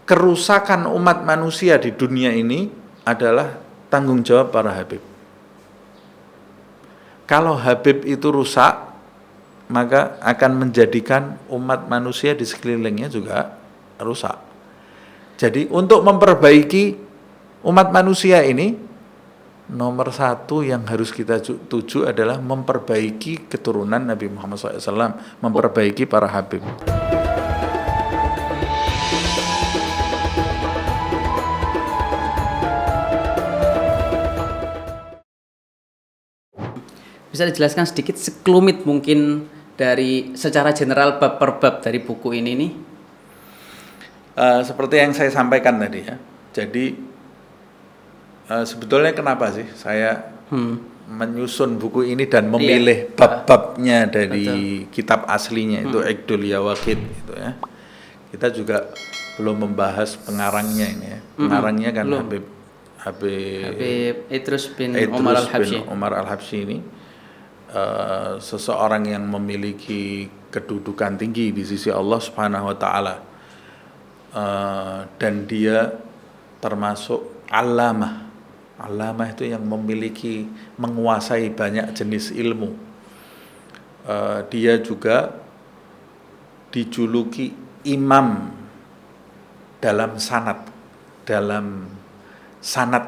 kerusakan umat manusia di dunia ini adalah tanggung jawab para Habib. Kalau Habib itu rusak, maka akan menjadikan umat manusia di sekelilingnya juga rusak. Jadi untuk memperbaiki umat manusia ini, nomor satu yang harus kita tuju adalah memperbaiki keturunan Nabi Muhammad SAW, memperbaiki para Habib. Bisa dijelaskan sedikit sekelumit mungkin dari secara general bab per bab dari buku ini nih? Seperti yang saya sampaikan tadi ya. Jadi sebetulnya kenapa sih saya menyusun buku ini dan memilih bab-babnya dari kitab aslinya itu Iqdul Yawaqid gitu ya. Kita juga belum membahas pengarangnya ini ya. Pengarangnya kan Habib Idrus bin Umar Al-Habsyi ini. Seseorang yang memiliki kedudukan tinggi di sisi Allah Subhanahu wa taala. Dan dia termasuk allamah. Allamah itu yang menguasai banyak jenis ilmu. Dia juga dijuluki imam dalam sanad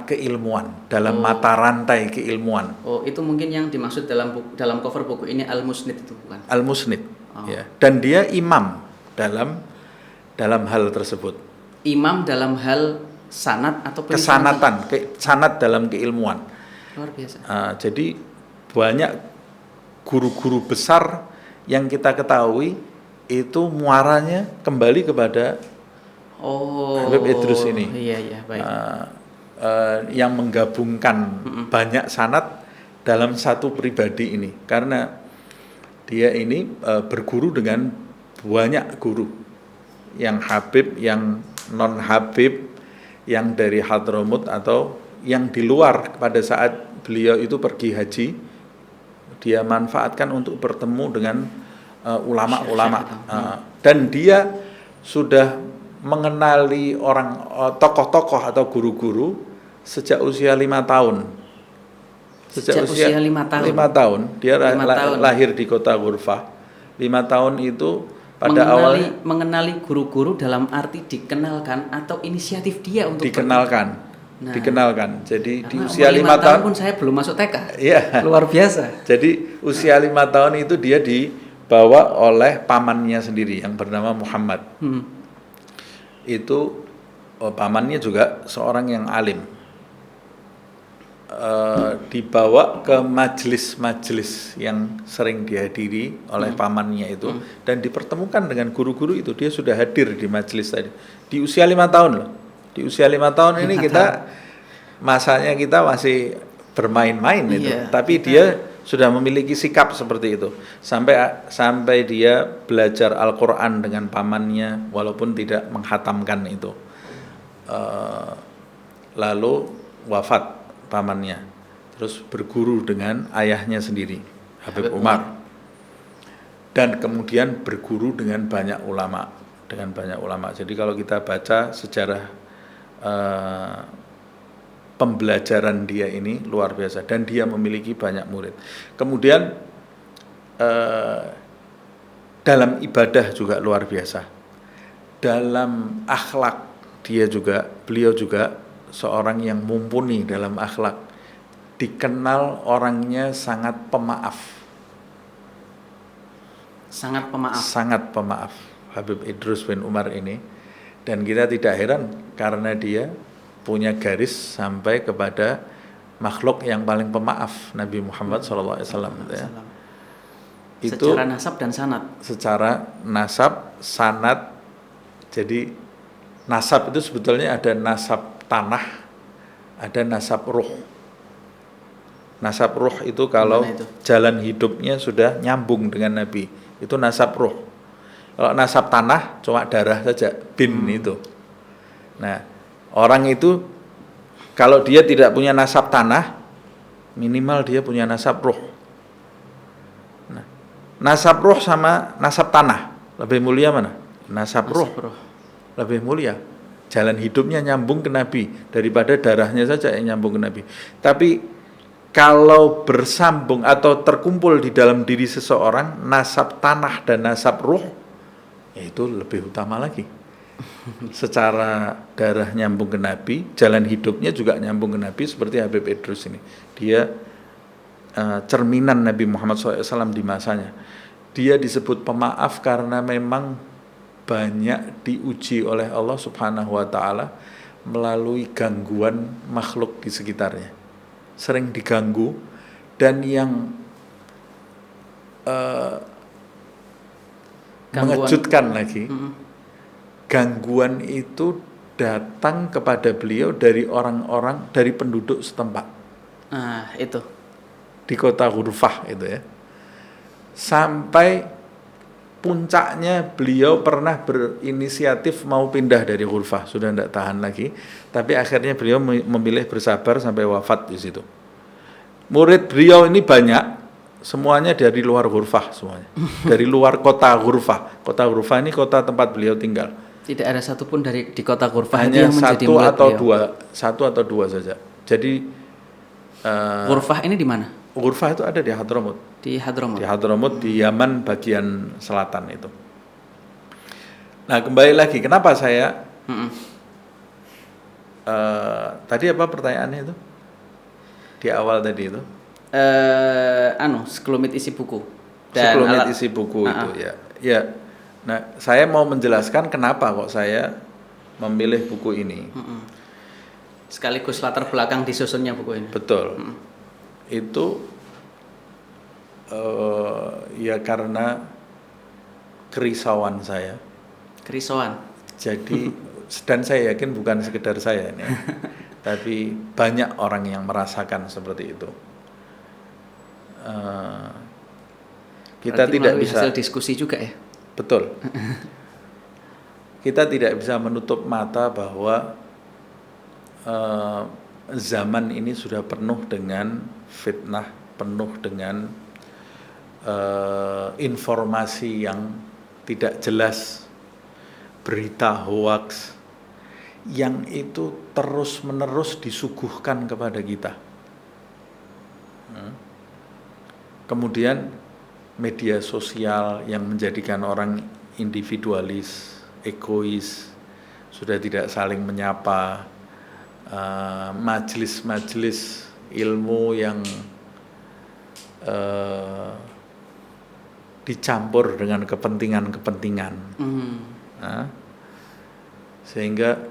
keilmuan, dalam mata rantai keilmuan. Oh, itu mungkin yang dimaksud dalam cover buku ini Al-Musnid itu bukan? Al-Musnid, ya. Dan dia imam dalam hal tersebut. Imam dalam hal sanad atau kesanatan, sanad dalam keilmuan. Luar biasa. Jadi banyak guru-guru besar yang kita ketahui itu muaranya kembali kepada Habib Idrus ini. Iya, baik. Yang menggabungkan banyak sanad dalam satu pribadi ini, karena dia ini berguru dengan banyak guru, yang Habib, yang non Habib, yang dari Hadramut atau yang di luar. Pada saat beliau itu pergi haji, dia manfaatkan untuk bertemu dengan ulama-ulama, dan dia sudah mengenali tokoh-tokoh atau guru-guru sejak usia 5 tahun. Sejak usia 5 tahun. Dia lahir di kota Ghurfah. 5 tahun itu pada awalnya mengenali guru-guru dalam arti dikenalkan atau inisiatif dia untuk dikenalkan. Dikenalkan. Jadi di usia 5 tahun pun saya belum masuk TK. Iya. Luar biasa. Jadi usia 5 tahun itu dia dibawa oleh pamannya sendiri yang bernama Muhammad. Itu pamannya juga seorang yang alim. Dibawa ke majelis-majelis yang sering dihadiri oleh pamannya itu, dan dipertemukan dengan guru-guru itu. Dia sudah hadir di majelis tadi di usia 5 tahun loh. Di usia 5 tahun ini masanya kita masih bermain-main itu, tapi dia sudah memiliki sikap seperti itu sampai dia belajar Al-Quran dengan pamannya walaupun tidak menghatamkan itu. Lalu wafat pamannya, terus berguru dengan ayahnya sendiri, Habib Umar, dan kemudian berguru dengan banyak ulama. Jadi kalau kita baca sejarah pembelajaran dia ini luar biasa, dan dia memiliki banyak murid. Kemudian dalam ibadah juga luar biasa. Dalam akhlak beliau juga seorang yang mumpuni dalam akhlak. Dikenal orangnya sangat pemaaf. Sangat pemaaf Habib Idrus bin Umar ini. Dan kita tidak heran karena dia punya garis sampai kepada makhluk yang paling pemaaf, Nabi Muhammad SAW. Ya. Itu secara nasab dan sanad. Secara nasab, sanad. Jadi nasab itu sebetulnya ada nasab tanah, ada nasab ruh. Nasab ruh itu kalau jalan hidupnya sudah nyambung dengan Nabi, itu nasab ruh. Kalau nasab tanah cuma darah saja, bin itu. Nah, orang itu kalau dia tidak punya nasab tanah, minimal dia punya nasab ruh. Nah, nasab ruh sama nasab tanah lebih mulia mana? Nasab ruh lebih mulia. jalan hidupnya nyambung ke Nabi daripada darahnya saja yang nyambung ke Nabi. Tapi kalau bersambung atau terkumpul di dalam diri seseorang nasab tanah dan nasab ruh, ya itu lebih utama lagi. Secara darah nyambung ke Nabi, jalan hidupnya juga nyambung ke Nabi, seperti Habib Idrus ini. Dia cerminan Nabi Muhammad SAW di masanya. Dia disebut pemaaf karena memang banyak diuji oleh Allah Subhanahu wa Ta'ala melalui gangguan makhluk di sekitarnya. Sering diganggu, dan yang mengejutkan lagi, gangguan itu datang kepada beliau dari orang-orang, dari penduduk setempat. Nah, itu Di kota Ghurfah itu ya. Sampai puncaknya beliau pernah berinisiatif mau pindah dari Ghurfah, sudah tidak tahan lagi, tapi akhirnya beliau memilih bersabar sampai wafat di situ. Murid beliau ini banyak, semuanya dari luar Ghurfah semuanya, dari luar kota Ghurfah. Kota Ghurfah ini kota tempat beliau tinggal. tidak ada satupun di kota Ghurfah Hanya yang menjadi murid beliau. satu atau dua saja. Jadi Ghurfah ini di mana? Ghurfah itu ada di Hadramut. Di Hadramut. Di Hadramut, di Yaman bagian selatan itu. Nah, kembali lagi, kenapa saya tadi apa pertanyaannya itu? Di awal tadi itu? Sekelumit isi buku. Sekelumit isi buku itu ya. Ya. Nah, saya mau menjelaskan kenapa kok saya memilih buku ini. Sekaligus latar belakang disusunnya buku ini. Betul. Itu ya karena kerisauan saya. Kerisauan. Jadi dan saya yakin bukan sekedar saya ini, tapi banyak orang yang merasakan seperti itu. Kita berarti tidak melalui bisa hasil diskusi juga ya. Betul. Kita tidak bisa menutup mata bahwa zaman ini sudah penuh dengan fitnah, penuh dengan informasi yang tidak jelas, berita hoaks yang itu terus-menerus disuguhkan kepada kita. Kemudian media sosial yang menjadikan orang individualis, egois, sudah tidak saling menyapa, majelis-majelis ilmu yang dicampur dengan kepentingan-kepentingan. Sehingga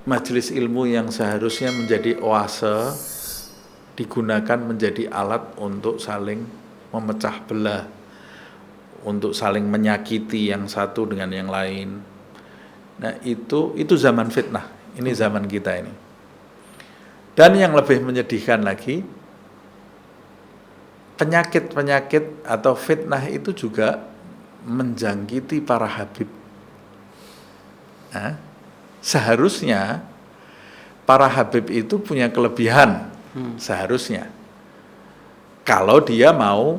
majelis ilmu yang seharusnya menjadi oase digunakan menjadi alat untuk saling memecah belah, untuk saling menyakiti yang satu dengan yang lain. Nah, itu zaman fitnah. Ini zaman kita ini. Dan yang lebih menyedihkan lagi, penyakit-penyakit atau fitnah itu juga menjangkiti para habib. Nah, seharusnya para habib itu punya kelebihan. Seharusnya kalau dia mau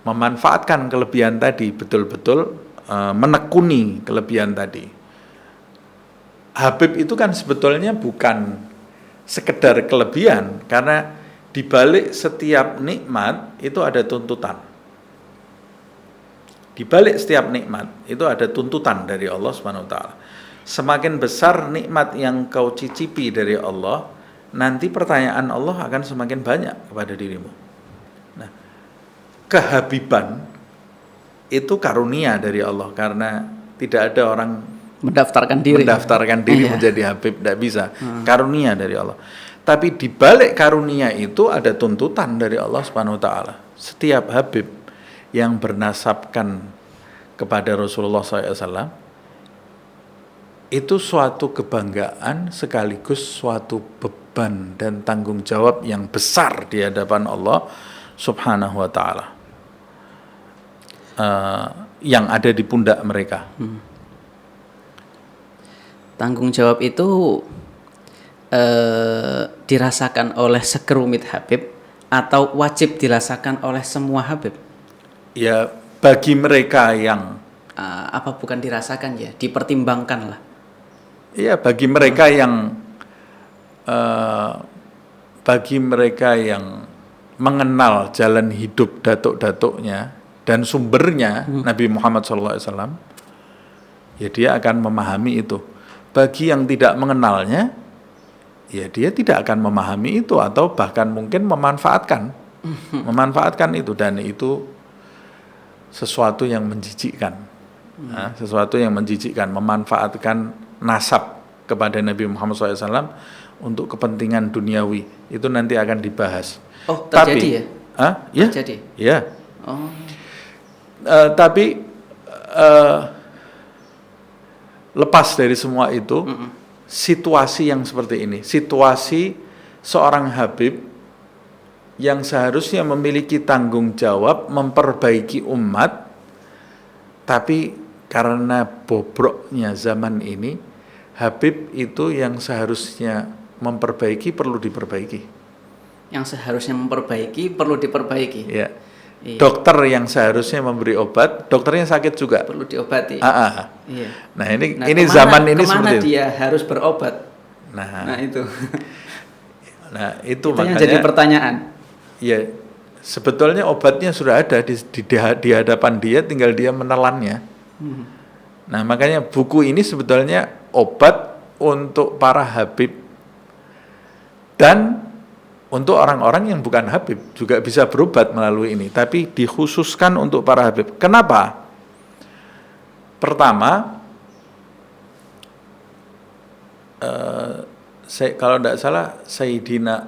memanfaatkan kelebihan tadi, betul-betul menekuni kelebihan tadi. Habib itu kan sebetulnya bukan sekedar kelebihan, karena di balik setiap nikmat itu ada tuntutan. Di balik setiap nikmat itu ada tuntutan dari Allah Subhanahu wa taala. Semakin besar nikmat yang kau cicipi dari Allah, nanti pertanyaan Allah akan semakin banyak kepada dirimu. Nah, kehabiban itu karunia dari Allah, karena tidak ada orang mendaftarkan diri menjadi habib, tidak bisa. Karunia dari Allah. Tapi di balik karunia itu ada tuntutan dari Allah Subhanahu wa taala. Setiap habib yang bernasabkan kepada Rasulullah SAW itu suatu kebanggaan sekaligus suatu beban dan tanggung jawab yang besar di hadapan Allah Subhanahu wa taala yang ada di pundak mereka. Tanggung jawab itu dirasakan oleh sekelumit habib atau wajib dirasakan oleh semua habib? Ya, bagi mereka yang apa bukan dirasakan ya, dipertimbangkan lah. Iya, bagi mereka yang mengenal jalan hidup datuk-datuknya dan sumbernya Nabi Muhammad SAW, ya dia akan memahami itu. Bagi yang tidak mengenalnya, ya dia tidak akan memahami itu atau bahkan mungkin memanfaatkan itu, dan itu sesuatu yang menjijikkan. Sesuatu yang menjijikkan, memanfaatkan nasab kepada Nabi Muhammad SAW untuk kepentingan duniawi, itu nanti akan dibahas. Oh, terjadi ya? Ya, terjadi. Ya. Oh. Tapi lepas dari semua itu, situasi yang seperti ini, situasi seorang Habib yang seharusnya memiliki tanggung jawab memperbaiki umat, tapi karena bobroknya zaman ini, Habib itu yang seharusnya memperbaiki perlu diperbaiki. Yang seharusnya memperbaiki perlu diperbaiki. Ya. Iya. Dokter yang seharusnya memberi obat, dokternya sakit juga. Perlu diobati. Iya. Nah ini kemana, zaman ini seperti itu. Dia harus berobat. Nah itu. Nah itu yang makanya jadi pertanyaan. Ya, sebetulnya obatnya sudah ada di hadapan dia, tinggal dia menelannya. Nah makanya buku ini sebetulnya obat untuk para Habib dan untuk orang-orang yang bukan Habib juga bisa berobat melalui ini, tapi dikhususkan untuk para Habib. Kenapa? Pertama, kalau tidak salah Sayyidina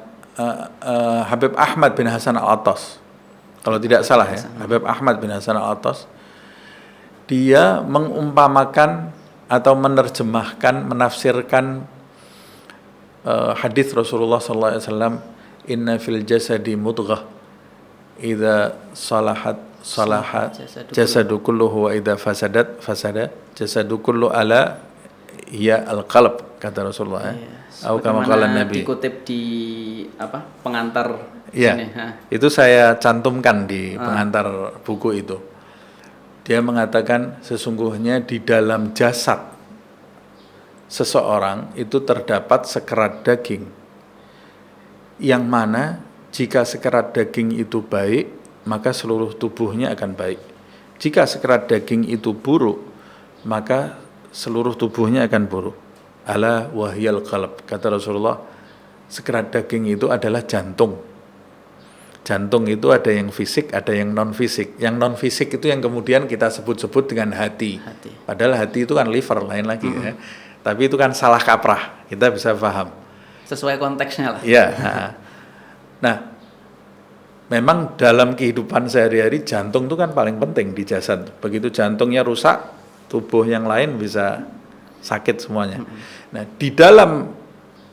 Habib Ahmad bin Hasan Al-Attas, kalau tidak salah ya, Habib Ahmad bin Hasan Al-Attas, dia mengumpamakan atau menerjemahkan, menafsirkan hadis Rasulullah SAW, inna fil jasadi mudghah idza salahat jasadu kulluhu wa idza fasada jasadu kullu ala hiya al-qalb, kata Rasulullah. Atau kama qala Nabi. Dikutip di pengantar sini. Itu saya cantumkan di pengantar buku itu. Dia mengatakan sesungguhnya di dalam jasad seseorang itu terdapat sekerat daging, yang mana jika sekerat daging itu baik, maka seluruh tubuhnya akan baik. Jika sekerat daging itu buruk, maka seluruh tubuhnya akan buruk. Ala wahyal qalb, kata Rasulullah, sekerat daging itu adalah jantung. Jantung itu ada yang fisik, ada yang non fisik. Yang non fisik itu yang kemudian kita sebut-sebut dengan hati. Padahal hati itu kan liver, lain lagi ya. Tapi itu kan salah kaprah, kita bisa paham. Sesuai konteksnya lah. Ya. Nah, memang dalam kehidupan sehari-hari jantung itu kan paling penting di jasad. Begitu jantungnya rusak, tubuh yang lain bisa sakit semuanya. Nah, di dalam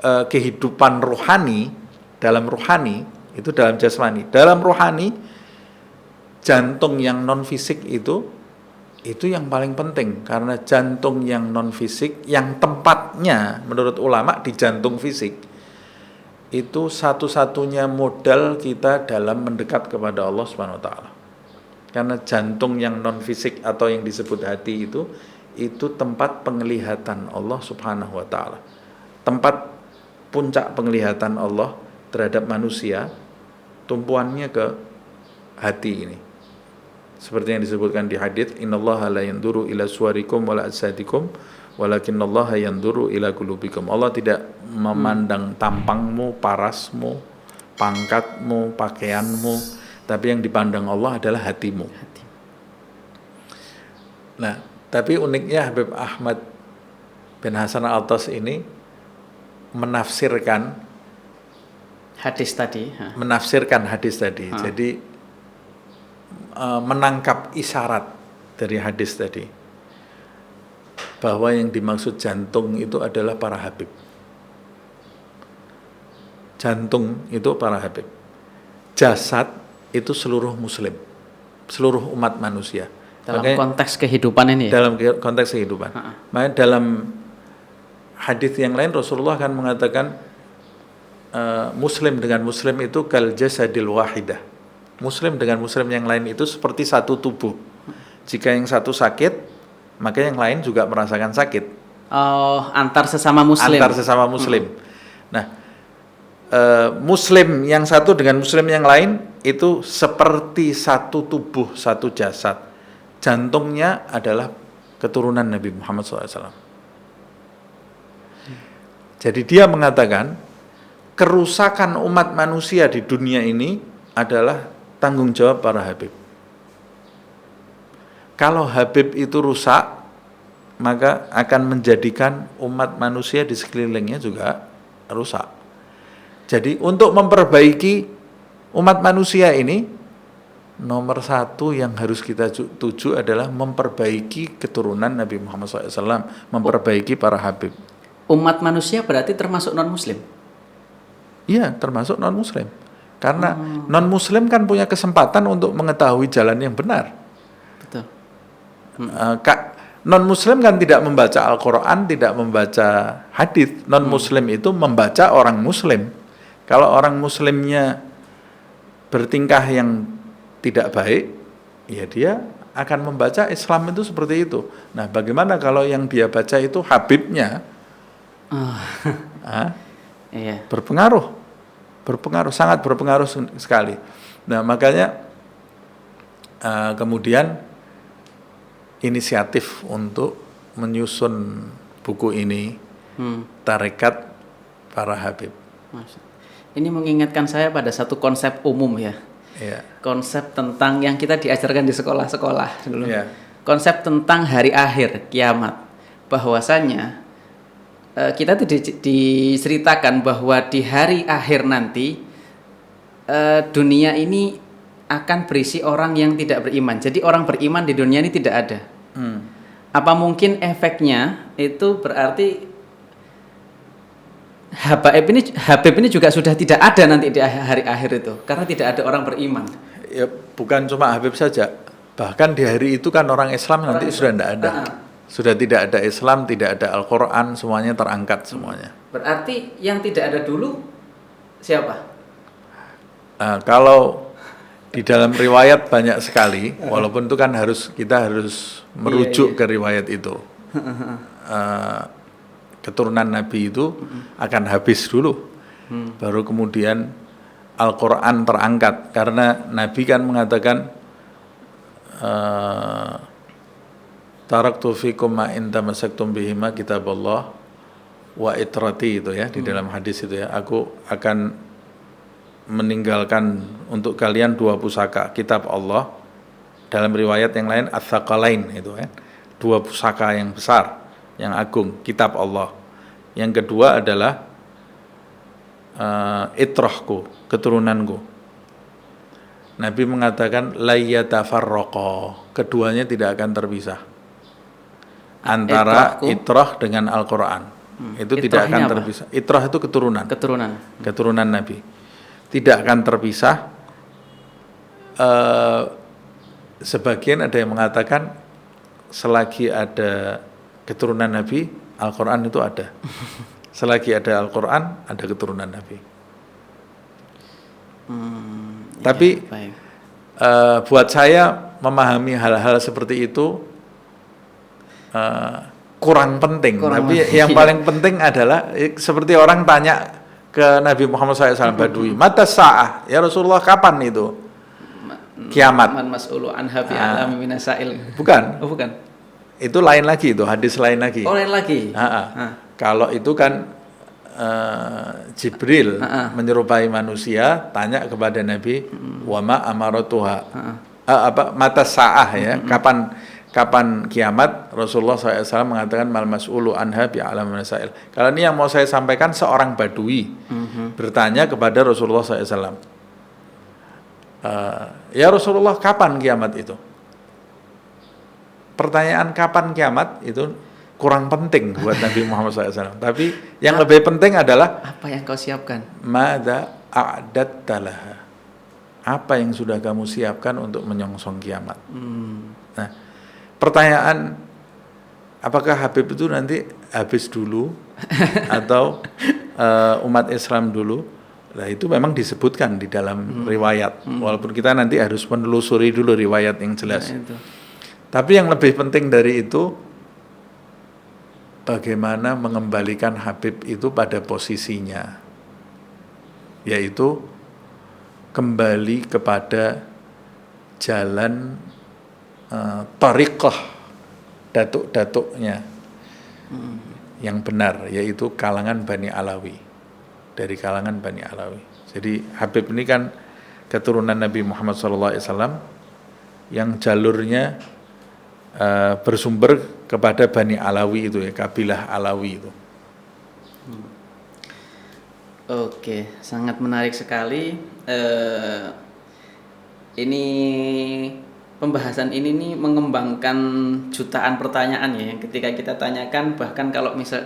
kehidupan rohani, dalam rohani itu dalam jasmani, dalam rohani jantung yang non fisik itu yang paling penting, karena jantung yang non fisik yang tempatnya menurut ulama di jantung fisik itu satu-satunya modal kita dalam mendekat kepada Allah Subhanahu wa taala. Karena jantung yang non fisik atau yang disebut hati itu tempat penglihatan Allah Subhanahu wa taala. Tempat puncak penglihatan Allah terhadap manusia, tumpuannya ke hati ini. Seperti yang disebutkan di hadits, innallaha la yanzuru ila suwarikum wala ajsadikum walakinnallaha yanzuru ila qulubikum. Allah tidak memandang tampangmu, parasmu, pangkatmu, pakaianmu, tapi yang dipandang Allah adalah hatimu. Nah, tapi uniknya Habib Ahmad bin Hasan Al-Attas ini menafsirkan hadis tadi. Jadi menangkap isyarat dari hadis tadi bahwa yang dimaksud jantung itu adalah para Habib. Jantung itu para Habib. Jasad itu seluruh muslim, seluruh umat manusia. Dalam konteks kehidupan ini ya? Dalam konteks kehidupan. Makanya dalam hadis yang lain Rasulullah akan mengatakan muslim dengan muslim itu kal jasadil wahidah. Muslim dengan muslim yang lain itu seperti satu tubuh. Jika yang satu sakit, maka yang lain juga merasakan sakit. Oh, antar sesama muslim. Antar sesama muslim. Nah, muslim yang satu dengan muslim yang lain itu seperti satu tubuh, satu jasad. Jantungnya adalah keturunan Nabi Muhammad SAW. Jadi dia mengatakan kerusakan umat manusia di dunia ini adalah tanggung jawab para Habib. Kalau Habib itu rusak, maka akan menjadikan umat manusia di sekelilingnya juga rusak. Jadi untuk memperbaiki umat manusia ini, nomor satu yang harus kita tuju adalah memperbaiki keturunan Nabi Muhammad SAW, memperbaiki para Habib. Umat manusia berarti termasuk non-muslim? Iya, termasuk non-muslim. Karena non-muslim kan punya kesempatan untuk mengetahui jalan yang benar. Betul. Non-muslim kan tidak membaca Al-Quran, tidak membaca hadis. Non-muslim itu membaca orang muslim. Kalau orang muslimnya bertingkah yang tidak baik, ya dia akan membaca Islam itu seperti itu. Nah, bagaimana kalau yang dia baca itu Habibnya? Iya. Berpengaruh, sangat berpengaruh sekali. Nah, makanya kemudian inisiatif untuk menyusun buku ini, Tarekat Para Habib. Ini mengingatkan saya pada satu konsep umum ya. Ya. Konsep tentang yang kita diajarkan di sekolah-sekolah dulu. Ya. Konsep tentang hari akhir, kiamat. Bahwasanya kita diceritakan bahwa di hari akhir nanti dunia ini akan berisi orang yang tidak beriman. Jadi orang beriman di dunia ini tidak ada. Apa mungkin efeknya itu berarti Habib ini juga sudah tidak ada nanti di hari akhir itu, karena tidak ada orang beriman. Ya, bukan cuma Habib saja. Bahkan di hari itu kan orang Islam nanti sudah tidak ada. Sudah tidak ada Islam, tidak ada Al-Quran, semuanya terangkat semuanya. Berarti yang tidak ada dulu siapa? Kalau di dalam riwayat banyak sekali, walaupun itu kan kita harus merujuk ke riwayat itu. Keturunan Nabi itu akan habis dulu, baru kemudian Al-Quran terangkat. Karena Nabi kan mengatakan, taraktu fikum ma in tamassaktum bihima kitaballah wa itrati, itu ya, di dalam hadis itu ya, aku akan meninggalkan untuk kalian dua pusaka, kitab Allah, dalam riwayat yang lain ats-tsaqalain, itu kan, dua pusaka yang besar, yang agung, kitab Allah. Yang kedua adalah itrahku, keturunanku. Nabi mengatakan la yatafarraqa, keduanya tidak akan terpisah. Antara itrah dengan Al-Quran itu tidak akan terpisah. Itrah itu keturunan Nabi, tidak akan terpisah. Sebagian ada yang mengatakan selagi ada keturunan Nabi, Al-Quran itu ada. Selagi ada Al-Quran, ada keturunan Nabi. Tapi buat saya memahami hal-hal seperti itu kurang penting. Tapi yang paling penting adalah seperti orang tanya ke Nabi Muhammad SAW, Badui, mata sa'ah, ya Rasulullah, kapan itu kiamat? Bukan. Oh, bukan. Itu lain lagi, itu hadis lain lagi. Oh, lain lagi. Kalau itu kan Jibril menyerupai manusia, tanya kepada Nabi, wama amaratuha, mata sa'ah, ya, kapan kiamat? Rasulullah SAW mengatakan mal mas'ulu anha bi'alam masail. Kalau ini yang mau saya sampaikan, seorang badui bertanya kepada Rasulullah SAW, ya Rasulullah, kapan kiamat itu? Pertanyaan kapan kiamat itu kurang penting buat Nabi Muhammad SAW. Tapi yang lebih penting adalah apa yang kau siapkan? Mada a'datta laha, apa yang sudah kamu siapkan untuk menyongsong kiamat. Nah, pertanyaan apakah Habib itu nanti habis dulu atau umat Islam dulu, nah itu memang disebutkan di dalam riwayat, walaupun kita nanti harus menelusuri dulu riwayat yang jelas. Tapi yang lebih penting dari itu, bagaimana mengembalikan Habib itu pada posisinya, yaitu kembali kepada jalan thariqah datuk-datuknya yang benar, yaitu kalangan Bani Alawi, dari kalangan Bani Alawi. Jadi Habib ini kan keturunan Nabi Muhammad SAW yang jalurnya bersumber kepada Bani Alawi itu ya, kabilah Alawi itu. Oke, sangat menarik sekali. Ini pembahasan ini nih mengembangkan jutaan pertanyaan ya, yang ketika kita tanyakan, bahkan kalau misal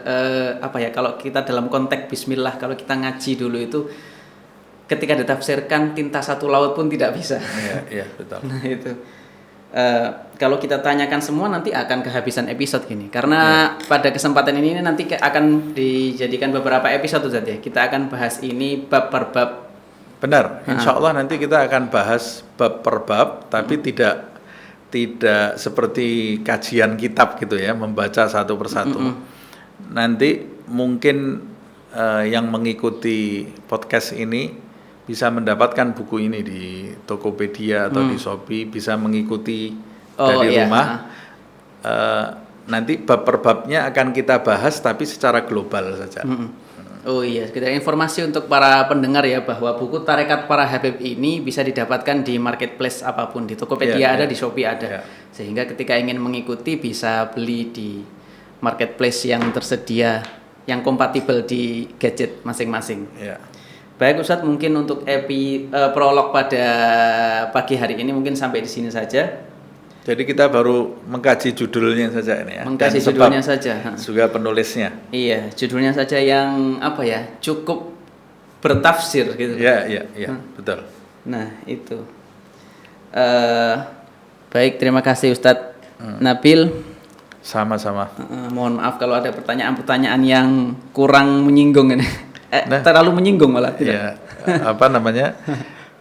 kalau kita dalam konteks Bismillah, kalau kita ngaji dulu itu ketika ditafsirkan tinta satu laut pun tidak bisa. Iya, betul. Nah itu kalau kita tanyakan semua nanti akan kehabisan episode gini, karena pada kesempatan ini nanti akan dijadikan beberapa episode Ustaz ya. Kita akan bahas ini bab per bab. Benar, insya Allah nanti kita akan bahas bab per bab, tapi tidak seperti kajian kitab gitu ya, membaca satu persatu. Nanti mungkin yang mengikuti podcast ini bisa mendapatkan buku ini di Tokopedia atau di Shopee, bisa mengikuti dari rumah. Nanti bab per babnya akan kita bahas, tapi secara global saja. Oh iya, sekedar informasi untuk para pendengar ya, bahwa buku Tarekat Para Habib ini bisa didapatkan di marketplace apapun, di Tokopedia ada, di Shopee ada. Sehingga ketika ingin mengikuti bisa beli di marketplace yang tersedia, yang kompatibel di gadget masing-masing. Baik Ustadz, mungkin untuk prolog pada pagi hari ini mungkin sampai di sini saja. Jadi kita baru mengkaji judulnya saja ini ya. Mengkaji judulnya saja. Juga penulisnya. Iya, judulnya saja yang cukup bertafsir gitu. Iya, betul. Nah itu. Baik, terima kasih Ustadz Nabil. Sama-sama. Mohon maaf kalau ada pertanyaan-pertanyaan yang kurang menyinggung ini. Terlalu menyinggung malah tidak. Ya,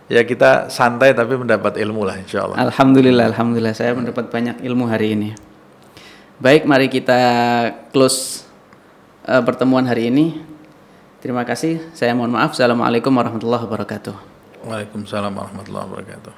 ya kita santai tapi mendapat ilmu lah insya Allah. Alhamdulillah saya mendapat banyak ilmu hari ini. Baik, mari kita close pertemuan hari ini. Terima kasih. Saya mohon maaf. Assalamualaikum warahmatullahi wabarakatuh. Waalaikumsalam warahmatullahi wabarakatuh.